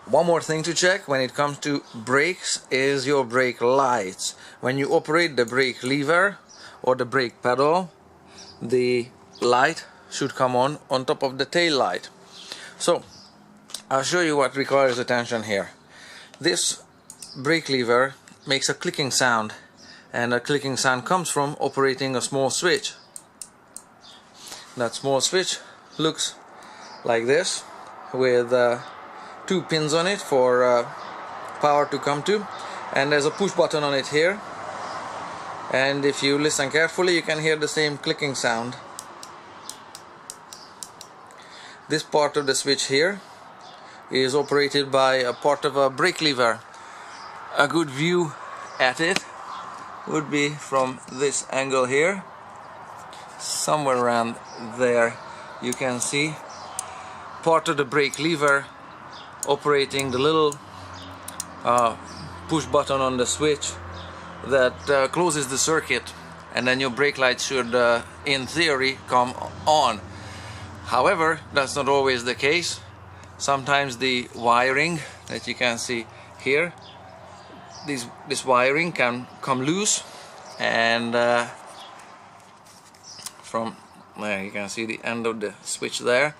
One more thing to check when it comes to brakes is your brake lights. When you operate the brake lever or the brake pedal, the light should come on top of the tail light. So I'll show you what requires attention here. This brake lever makes a clicking sound, and a clicking sound comes from operating a small switch. That small switch looks like this, with 2 pins on it for power to come to, and there's a push button on it here, and if you listen carefully you can hear the same clicking sound. This part of the switch here is operated by a part of a brake lever. A good view at it would be from this angle here. Somewhere around there you can see part of the brake lever operating the little push button on the switch that closes the circuit, and then your brake light should in theory come on. However, that's not always the case. Sometimes the wiring that you can see here, this wiring can come loose, and from there you can see the end of the switch there,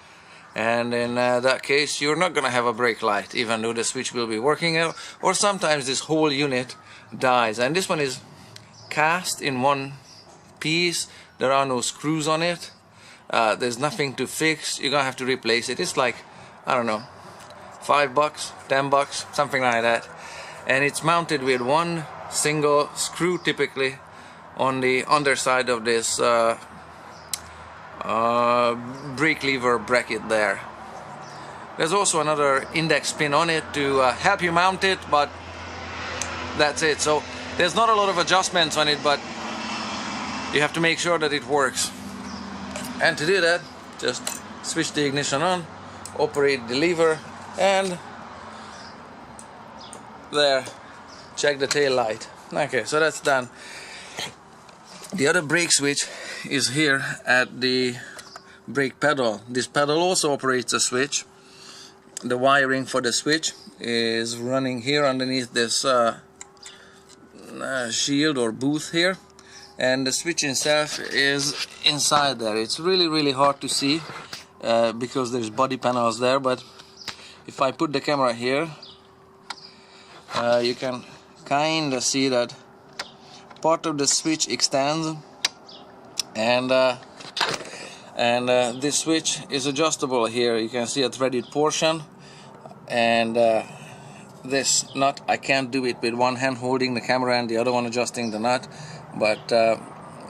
and in that case you're not gonna have a brake light even though the switch will be working out. Or sometimes this whole unit dies, and this one is cast in one piece. There are no screws on it. There's nothing to fix. You're gonna have to replace it. It's like, I don't know, $5, $10, something like that, and it's mounted with one single screw, typically on the underside of this brake lever bracket there. There's also another index pin on it to help you mount it, but that's it. So there's not a lot of adjustments on it, but you have to make sure that it works. And to do that, just switch the ignition on, operate the lever, and there, check the tail light. Okay, so that's done. The other brake switch is here at the brake pedal. This pedal also operates a switch. The wiring for the switch is running here underneath this shield or booth here, and the switch itself is inside there. It's really hard to see because there's body panels there, but if I put the camera here, you can kind of see that part of the switch extends, and this switch is adjustable here. You can see a threaded portion, and this nut, I can't do it with one hand holding the camera and the other one adjusting the nut, but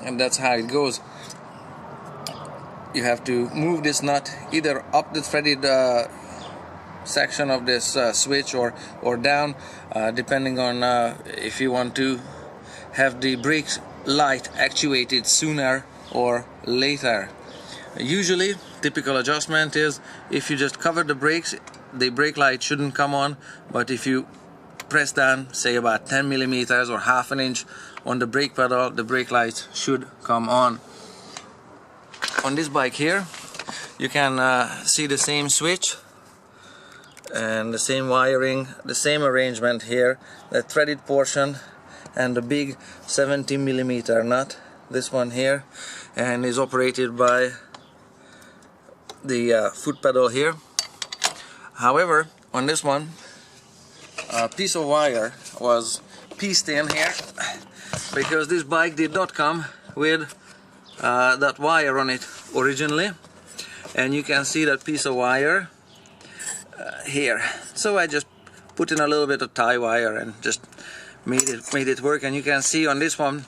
and that's how it goes. You have to move this nut either up the threaded section of this switch or down, depending on if you want to have the brake light actuated sooner or later. Usually, typical adjustment is if you just cover the brakes, the brake light shouldn't come on, but if you press down, say about 10 millimeters or half an inch on the brake pedal, the brake light should come on. On this bike here, you can see the same switch and the same wiring, the same arrangement here, the threaded portion and the big 70 millimeter nut, this one here, and is operated by the foot pedal here. However, on this one, a piece of wire was pieced in here because this bike did not come with that wire on it originally, and you can see that piece of wire here. So I just put in a little bit of tie wire and just made it work, and you can see on this one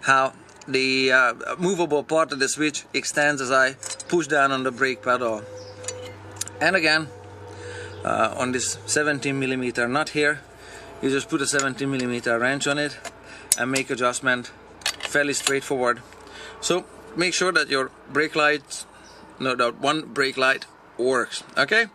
how the movable part of the switch extends as I push down on the brake pedal. And again, on this 17 millimeter nut here, you just put a 17 millimeter wrench on it and make adjustment. Fairly straightforward. So make sure that your brake lights, no doubt one brake light works. Okay.